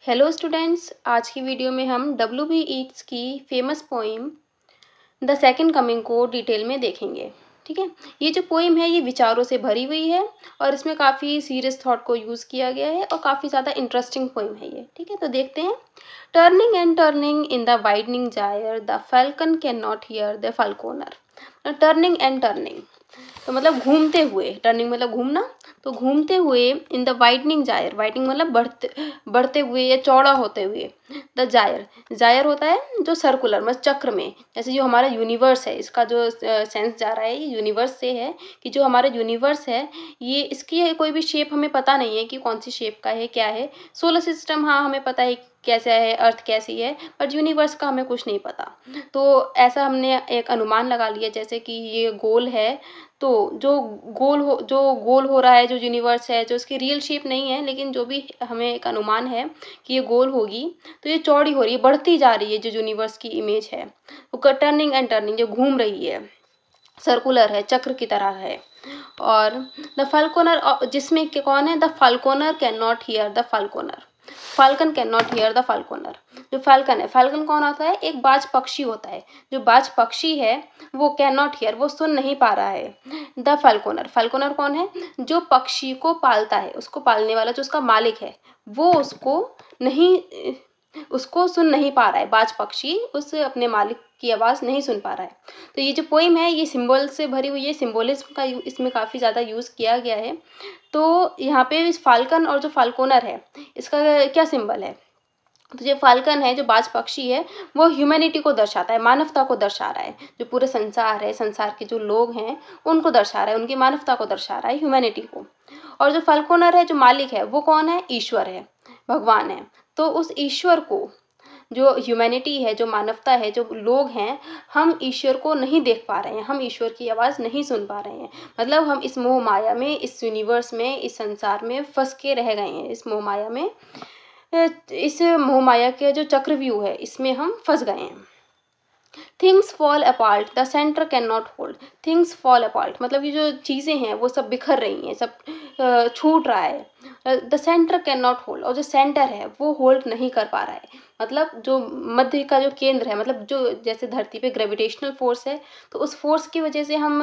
Hello students, आज की video में हम W.B. ईट्स की famous poem the second coming को डिटेल में देखेंगे। ठीक है, ये जो पोइम है ये विचारों से भरी हुई है और इसमें काफ़ी सीरियस थॉट को यूज़ किया गया है और काफ़ी ज़्यादा इंटरेस्टिंग पोइम है ये। ठीक है, तो देखते हैं। Turning and turning in the widening gyre the falcon can not hear the falconer. Turning and turning तो मतलब घूमते हुए, टर्निंग मतलब घूमना, तो घूमते हुए in the widening gyre, widening मतलब बढ़ते हुए या चौड़ा होते हुए। द जायर, जायर होता है जो सर्कुलर मतलब चक्र में, जैसे जो हमारा यूनिवर्स है, इसका जो सेंस जा रहा है ये यूनिवर्स से है कि जो हमारा यूनिवर्स है ये, इसकी कोई भी शेप हमें पता नहीं है कि कौन सी शेप का है, क्या है। सोलर सिस्टम हाँ हमें पता है कैसा है, अर्थ कैसी है, बट यूनिवर्स का हमें कुछ नहीं पता। तो ऐसा हमने एक अनुमान लगा लिया जैसे कि ये गोल है, तो जो गोल हो रहा है, जो यूनिवर्स है, जो इसकी रियल शेप नहीं है, लेकिन जो भी हमें एक अनुमान है कि ये गोल होगी, तो ये चौड़ी हो रही है, बढ़ती जा रही है जो यूनिवर्स की इमेज है वो टर्निंग एंड टर्निंग, जो घूम रही है, सर्कुलर है, चक्र की तरह है। और द फाल्कोनर, जिसमें कौन है, the falconer can not hear the falconer, falcon can not hear the falconer. जो फाल्कन है, फाल्कन कौन होता है, एक बाज पक्षी होता है। जो बाज पक्षी है वो कैन नॉट हियर, वो सुन नहीं पा रहा है द फाल्कोनर। फाल्कोनर कौन है, जो पक्षी को पालता है, उसको पालने वाला जो उसका मालिक है, वो उसको सुन नहीं पा रहा है। बाज पक्षी उस अपने मालिक की आवाज़ नहीं सुन पा रहा है। तो ये जो पोइम है ये सिंबल से भरी हुई है, सिंबोलिज्म का इसमें काफ़ी ज़्यादा यूज़ किया गया है। तो यहाँ पे इस फाल्कन और जो फाल्कोनर है इसका क्या सिंबल है, तो जो फाल्कन है, जो बाज पक्षी है, वो ह्यूमैनिटी को दर्शाता है, मानवता को दर्शा रहा है। जो पूरे संसार है, संसार के जो लोग हैं उनको दर्शा रहा है, उनकी मानवता को दर्शा रहा है, ह्यूमैनिटी को। और जो फाल्कोनर है, जो मालिक है, वो कौन है, ईश्वर है, भगवान है। तो उस ईश्वर को, जो ह्यूमैनिटी है, जो मानवता है, जो लोग हैं, हम ईश्वर को नहीं देख पा रहे हैं, हम ईश्वर की आवाज़ नहीं सुन पा रहे हैं। मतलब हम इस मोह माया में, इस यूनिवर्स में, इस संसार में फंस के रह गए हैं। इस मोह माया में, इस मोह माया के जो चक्रव्यूह है इसमें हम फंस गए हैं। Things fall apart the centre can not hold, things fall apart मतलब ये जो चीज़ें हैं वो सब बिखर रही हैं, सब छूट रहा है। The centre can not hold, और जो सेंटर है वो होल्ड नहीं कर पा रहा है। मतलब जो मध्य का जो केंद्र है, मतलब जो जैसे धरती पे ग्रेविटेशनल फोर्स है, तो उस फोर्स की वजह से हम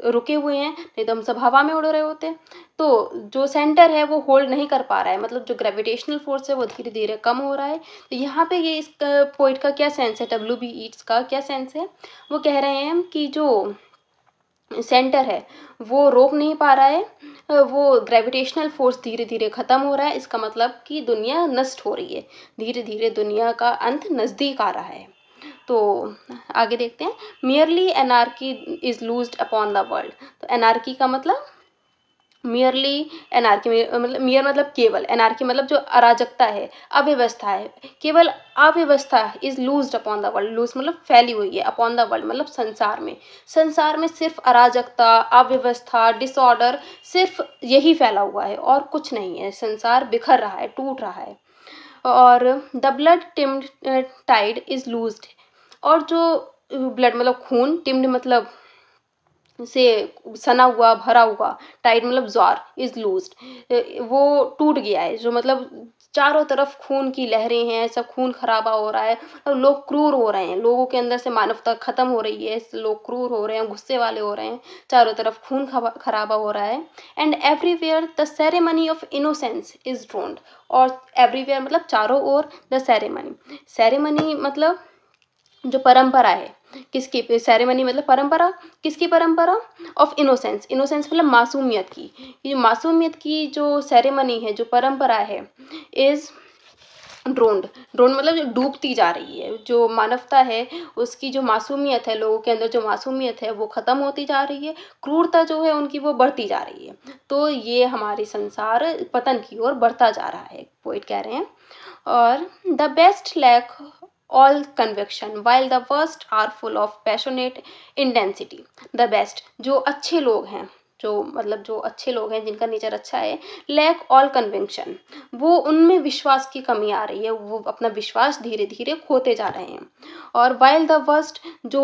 रुके हुए हैं, नहीं तो हम सब हवा में उड़ रहे होते। तो जो सेंटर है वो होल्ड नहीं कर पा रहा है, मतलब जो ग्रेविटेशनल फोर्स है वो धीरे धीरे कम हो रहा है। तो यहाँ पे ये इस पोइट का क्या सेंस है, W.B. ईट्स का क्या सेंस है, वो कह रहे हैं कि जो सेंटर है वो रोक नहीं पा रहा है, वो ग्रेविटेशनल फोर्स धीरे धीरे ख़त्म हो रहा है। इसका मतलब कि दुनिया नष्ट हो रही है, धीरे धीरे दुनिया का अंत नज़दीक आ रहा है। तो आगे देखते हैं। Merely anarchy is लूज्ड upon the world, तो एनार्की का मतलब, मियरली एनार्की मतलब, मियर मतलब केवल, एनार्की मतलब जो अराजकता है, अव्यवस्था है, केवल अव्यवस्था is loosed upon the world, loose मतलब फैली हुई है, अपॉन द वर्ल्ड मतलब संसार में, संसार में सिर्फ अराजकता, अव्यवस्था, डिसऑर्डर, सिर्फ यही फैला हुआ है और कुछ नहीं है। संसार बिखर रहा है, टूट रहा है। और the blood dimmed tide is loosed, और जो ब्लड मतलब खून, टिम्ड मतलब से सना हुआ, भरा हुआ, टाइड मतलब ज्वार, इज लूज्ड वो टूट गया है। जो मतलब चारों तरफ खून की लहरें हैं, सब खून खराबा हो रहा है और लोग क्रूर हो रहे हैं, लोगों के अंदर से मानवता खत्म हो रही है, लोग क्रूर हो रहे हैं, गुस्से वाले हो रहे हैं, चारों तरफ खून खराबा हो रहा है। And everywhere the ceremony of innocence is drowned, और एवरीवेयर मतलब चारों ओर, द सेरेमनी, सेरेमनी मतलब जो परंपरा है, किसकी सेरेमनी मतलब परंपरा, किसकी परंपरा, ऑफ इनोसेंस, इनोसेंस मतलब मासूमियत की, ये मासूमियत की जो सेरेमनी है, जो परंपरा है, इज ड्रोन्ड, ड्रोन मतलब जो डूबती जा रही है, जो मानवता है उसकी जो मासूमियत है, लोगों के अंदर जो मासूमियत है वो ख़त्म होती जा रही है, क्रूरता जो है उनकी वो बढ़ती जा रही है। तो ये हमारी संसार पतन की ओर बढ़ता जा रहा है, पोइट कह रहे हैं। और the best lack all conviction while the worst are full of passionate intensity, the best जो अच्छे लोग हैं, जो मतलब जो अच्छे लोग हैं, जिनका नेचर अच्छा है, लैक ऑल कन्विक्शन, वो उनमें विश्वास की कमी आ रही है, वो अपना विश्वास धीरे धीरे खोते जा रहे हैं। और वाइल द वर्स्ट, जो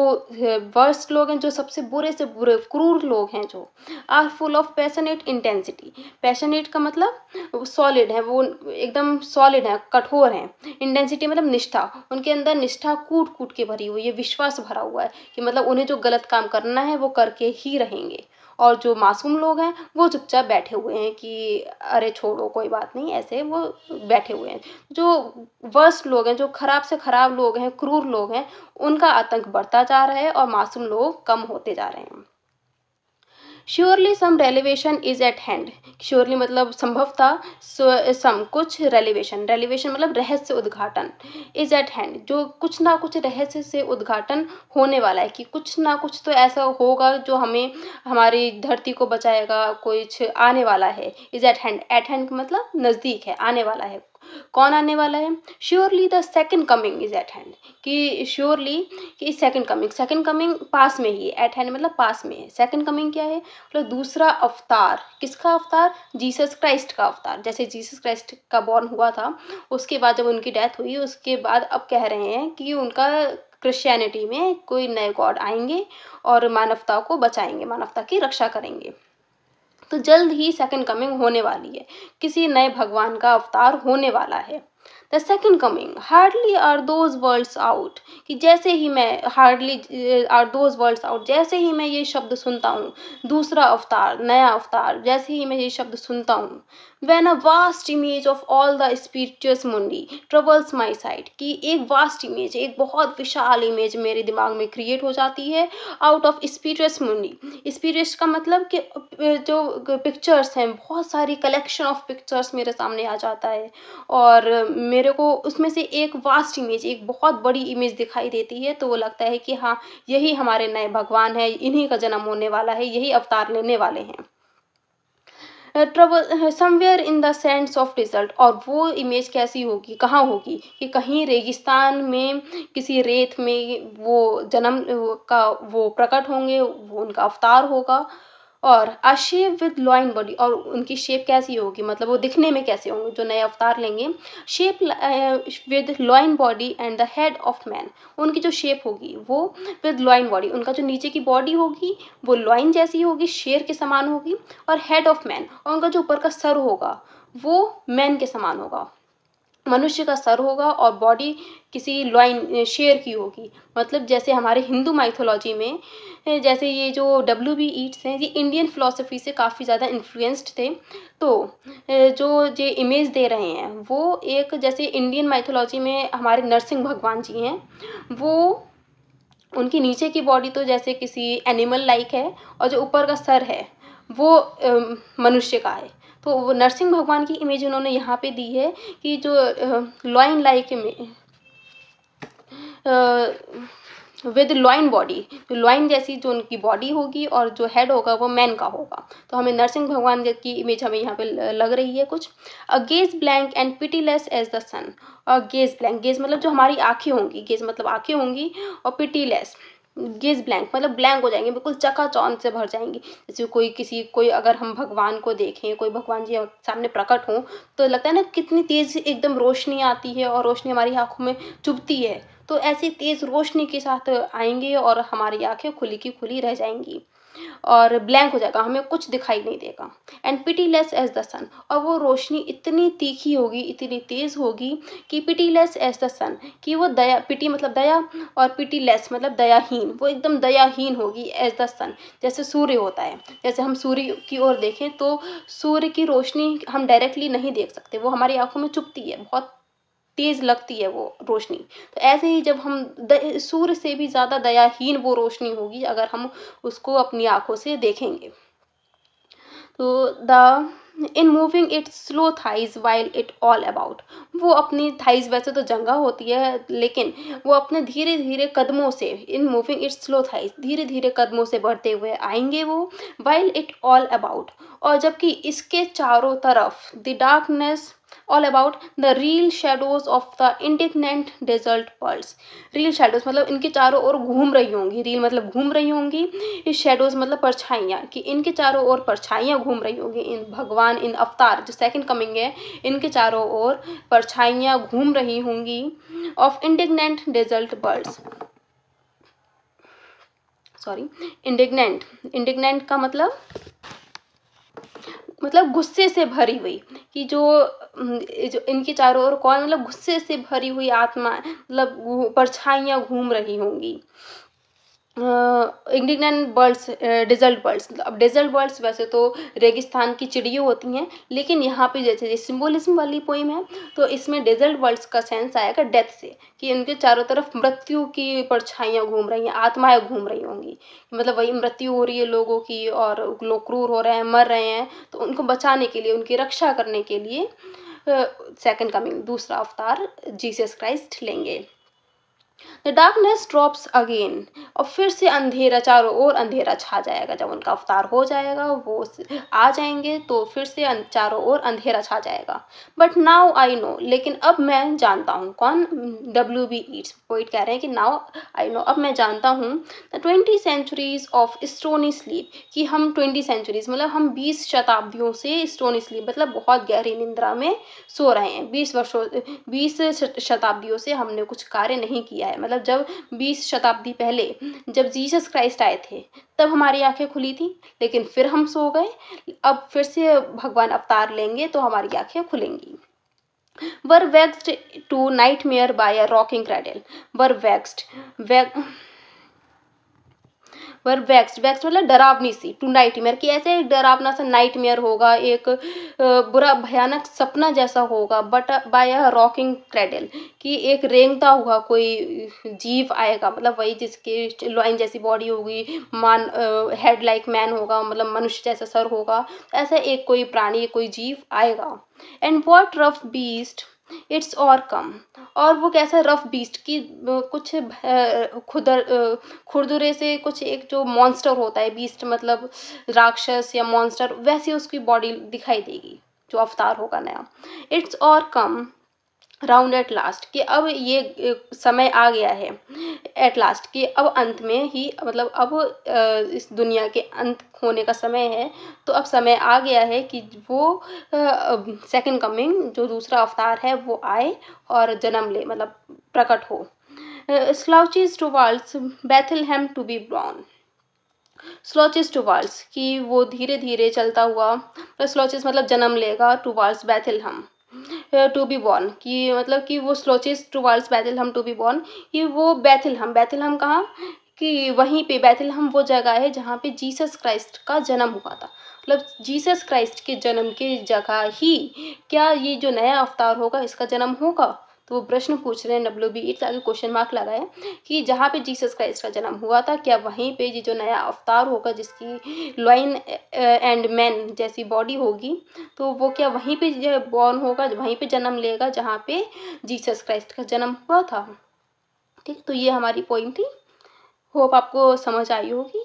वर्स्ट लोग हैं, जो सबसे बुरे से बुरे क्रूर लोग हैं, जो are full of passionate intensity, passionate का मतलब सॉलिड है, वो एकदम सॉलिड है, कठोर हैं, इंटेंसिटी मतलब निष्ठा, उनके अंदर निष्ठा कूट कूट के भरी हुई है, विश्वास भरा हुआ है कि मतलब उन्हें जो गलत काम करना है वो करके ही रहेंगे। और जो मासूम लोग हैं वो चुपचाप बैठे हुए हैं कि अरे छोड़ो कोई बात नहीं, ऐसे वो बैठे हुए हैं। जो वर्स्ट लोग हैं, जो खराब से खराब लोग हैं, क्रूर लोग हैं, उनका आतंक बढ़ता जा रहा है और मासूम लोग कम होते जा रहे हैं। Surely some revelation is at hand, surely मतलब संभवतः, सम कुछ, रेलिवेशन, रेलिवेशन मतलब रहस्य उद्घाटन, इज एट हैंड जो कुछ ना कुछ रहस्य से उद्घाटन होने वाला है, कि कुछ ना कुछ तो ऐसा होगा जो हमें हमारी धरती को बचाएगा, कुछ आने वाला है। इज एट हैंड मतलब नज़दीक है, आने वाला है। कौन आने वाला है? Surely the second coming is at hand, कि श्योरली कि सेकंड कमिंग पास में ही है, एट हैंड मतलब पास में है। सेकंड कमिंग क्या है? मतलब दूसरा अवतार। किसका अवतार? जीसस क्राइस्ट का अवतार। जैसे जीसस क्राइस्ट का बॉर्न हुआ था, उसके बाद जब उनकी डेथ हुई, उसके बाद अब कह रहे हैं कि उनका क्रिश्चियनिटी में कोई नए गॉड आएंगे और मानवता को बचाएंगे, मानवता की रक्षा करेंगे। तो जल्द ही सेकंड कमिंग होने वाली है, किसी नए भगवान का अवतार होने वाला है। The second coming hardly are those words out, कि जैसे ही मैं hardly are those words out, जैसे ही मैं ये शब्द सुनता हूँ, दूसरा अवतार, नया अवतार, जैसे ही मैं ये शब्द सुनता हूँ, when a vast image of all the spirituous mundi troubles my sight, कि एक वास्ट इमेज, एक बहुत विशाल इमेज मेरे दिमाग में क्रिएट हो जाती है, आउट ऑफ स्पिरिचुअस मुंडी। स्पिरिचुअस का मतलब कि जो पिक्चर्स हैं, बहुत सारी कलेक्शन ऑफ पिक्चर्स मेरे सामने आ जाता है, और मेरे को उसमें से एक वास्ट इमेज, एक बहुत बड़ी इमेज दिखाई देती है। तो वो लगता है कि हाँ, यही हमारे नए भगवान है, इन्हीं का जन्म होने वाला है, यही अवतार लेने वाले हैं। Trouble somewhere in the sense of result, और वो इमेज कैसी होगी, कहाँ होगी, कि कहीं रेगिस्तान में, किसी रेत में वो जन्म का वो प्रकट होंगे, वो उनका अवतार होगा। और a shape with lion body, और उनकी शेप कैसी होगी, मतलब वो दिखने में कैसे होंगे जो नए अवतार लेंगे। Shape with lion body and the head of man, उनकी जो शेप होगी वो विद लॉइन बॉडी, उनका जो नीचे की बॉडी होगी वो लॉइन जैसी होगी, शेर के समान होगी। और हेड ऑफ मैन, और उनका जो ऊपर का सर होगा वो मैन के समान होगा, मनुष्य का सर होगा, और बॉडी किसी लॉइन शेर की होगी। मतलब जैसे हमारे हिंदू माइथोलॉजी में जैसे ये जो WB ईट्स हैं, ये इंडियन फिलॉसफी से काफ़ी ज़्यादा इन्फ्लुएंस्ड थे। तो जो ये इमेज दे रहे हैं वो एक, जैसे इंडियन माइथोलॉजी में हमारे नरसिंह भगवान जी हैं, वो उनकी नीचे की बॉडी तो जैसे किसी एनिमल लाइक है, और जो ऊपर का सर है वो मनुष्य का है। तो वो नरसिंह भगवान की इमेज उन्होंने यहाँ पे दी है कि जो लॉइन लाइक में विद लॉइन बॉडी, जो लॉइन जैसी जो उनकी बॉडी होगी, और जो हेड होगा वो मैन का होगा। तो हमें नरसिंह भगवान की इमेज हमें यहाँ पे लग रही है कुछ। A gaze blank and pitiless as the sun, और गेज ब्लैंक, गेज मतलब जो हमारी आँखें होंगी, गेज मतलब आँखें होंगी, और पिटीलेस, गेज ब्लैंक मतलब ब्लैंक हो जाएंगे, बिल्कुल चकाचौंध से भर जाएंगी। जैसे कोई अगर हम भगवान को देखें, कोई भगवान जी सामने प्रकट हों, तो लगता है ना कितनी तेज़ एकदम रोशनी आती है, और रोशनी हमारी आँखों में चुभती है। तो ऐसी तेज़ रोशनी के साथ आएंगे और हमारी आँखें खुली की खुली रह जाएंगी, और ब्लैंक हो जाएगा, हमें कुछ दिखाई नहीं देगा। And pitiless as the sun, और वो रोशनी इतनी तीखी होगी, इतनी तेज़ होगी कि पिटीलेस एज द सन, कि वो दया, पिटी मतलब दया, और पिटीलेस मतलब दयाहीन, वो एकदम दयाहीन होगी एज द सन, जैसे सूर्य होता है। जैसे हम सूर्य की ओर देखें तो सूर्य की रोशनी हम डायरेक्टली नहीं देख सकते, वो हमारी आंखों में चुभती है, बहुत तेज लगती है वो रोशनी। तो ऐसे ही जब हम सूर्य से भी ज़्यादा दयाहीन वो रोशनी होगी अगर हम उसको अपनी आंखों से देखेंगे। तो the in moving it's slow thighs while it all about, वो अपनी थाइज वैसे तो जंगा होती है, लेकिन वो अपने धीरे धीरे कदमों से, in moving it's slow thighs, धीरे धीरे कदमों से बढ़ते हुए आएंगे वो, वाइल इट ऑल अबाउट, और जबकि इसके चारों तरफ the darkness all about the reel shadows of the indignant desert birds. Reel shadows मतलब इनके चारों ओर घूम रही होंगी, रील मतलब घूम रही होंगी, इस शेडोज मतलब परछाइयाँ, कि इनके चारों ओर परछाइयाँ घूम रही होंगी, इन भगवान, इन अवतार जो सेकंड कमिंग है, इनके चारों ओर परछाइयाँ घूम रही होंगी of indignant desert birds. Sorry, indignant, indignant का मतलब गुस्से से भरी हुई, कि जो इनके चारों ओर कौन, मतलब गुस्से से भरी हुई आत्मा, मतलब परछाइयाँ घूम रही होंगी। Indignant birds, desert birds. अब डेजर्ट बर्ड्स वैसे तो रेगिस्तान की चिड़िया होती हैं, लेकिन यहाँ पे जैसे सिंबोलिज्म वाली पोइम है तो इसमें डेजर्ट बर्ड्स का सेंस आएगा डेथ से, कि इनके चारों तरफ मृत्यु की परछाइयाँ घूम रही हैं, आत्माएं घूम रही होंगी, मतलब वही मृत्यु हो रही है लोगों की और लोग क्रूर हो रहे हैं, मर रहे हैं, तो उनको बचाने के लिए, उनकी रक्षा करने के लिए सेकंड कमिंग, दूसरा अवतार जीसस क्राइस्ट लेंगे। द डार्कनेस ड्रॉप्स अगेन, और फिर से अंधेरा, चारों ओर अंधेरा छा जाएगा, जब उनका अवतार हो जाएगा, वो आ जाएंगे तो फिर से चारों ओर अंधेरा छा जाएगा। बट नाउ आई नो, लेकिन अब मैं जानता हूँ, कौन, W.B. Yeats पोइट कह रहे हैं कि नाउ आई नो, अब मैं जानता हूँ, the 20 centuries of stony sleep, कि हम 20 सेंचुरीज मतलब हम 20 शताब्दियों से स्टोनी स्लीप मतलब बहुत गहरी निंद्रा में सो रहे हैं, 20 शताब्दियों से हमने कुछ कार्य नहीं किया है, मतलब जब 20 शताब्दी पहले जब जीसस क्राइस्ट आए थे तब हमारी आंखें खुली थी, लेकिन फिर हम सो गए, अब फिर से भगवान अवतार लेंगे तो हमारी आंखें खुलेंगी। Were vexed to nightmare by a rocking cradle, were vexed मतलब डरावनी सी, टू नाइटमेयर, कि ऐसे एक डरावना सा नाइटमेयर होगा, एक बुरा भयानक सपना जैसा होगा, but by a rocking cradle, कि एक रेंगता हुआ कोई जीव आएगा, मतलब वही जिसके लॉइन जैसी बॉडी होगी, हेड लाइक मैन होगा, मतलब मनुष्य जैसा सर होगा, ऐसा एक कोई प्राणी, कोई जीव आएगा। And what rough beast it's और कम, और वो कैसा रफ बीस्ट, की कुछ खुरदुरे से कुछ एक जो मॉन्स्टर होता है, बीस्ट मतलब राक्षस या मॉन्स्टर, वैसी उसकी बॉडी दिखाई देगी जो अवतार होगा नया। इट्स और कम राउंड एट लास्ट, कि अब ये समय आ गया है, एट लास्ट, कि अब अंत में ही, मतलब अब इस दुनिया के अंत होने का समय है, तो अब समय आ गया है कि वो सेकंड कमिंग जो दूसरा अवतार है वो आए और जन्म ले, मतलब प्रकट हो। Slouches towards Bethlehem to be born, slouches towards, कि वो धीरे धीरे चलता हुआ, स्लोचेस मतलब जन्म लेगा, towards Bethlehem to be born, कि मतलब कि वो slouches towards Bethlehem to be born, कि वो बेथलहेम, बेथलहेम कहाँ, कि वहीं पे बेथलहेम वो जगह है जहाँ पे जीसस क्राइस्ट का जन्म हुआ था, मतलब जीसस क्राइस्ट के जन्म के जगह ही क्या ये जो नया अवतार होगा इसका जन्म होगा। तो वो प्रश्न पूछ रहे हैं W.B. Yeats, आगे क्वेश्चन मार्क लगाए, कि जहाँ पे जीसस क्राइस्ट का जन्म हुआ था क्या वहीं पे ये जो नया अवतार होगा जिसकी लॉइन एंड मैन जैसी बॉडी होगी, तो वो क्या वहीं पे बॉर्न होगा, वहीं पे जन्म लेगा जहाँ पे जीसस क्राइस्ट का जन्म हुआ था। ठीक, तो ये हमारी पॉइंट थी, होप आपको समझ आई होगी।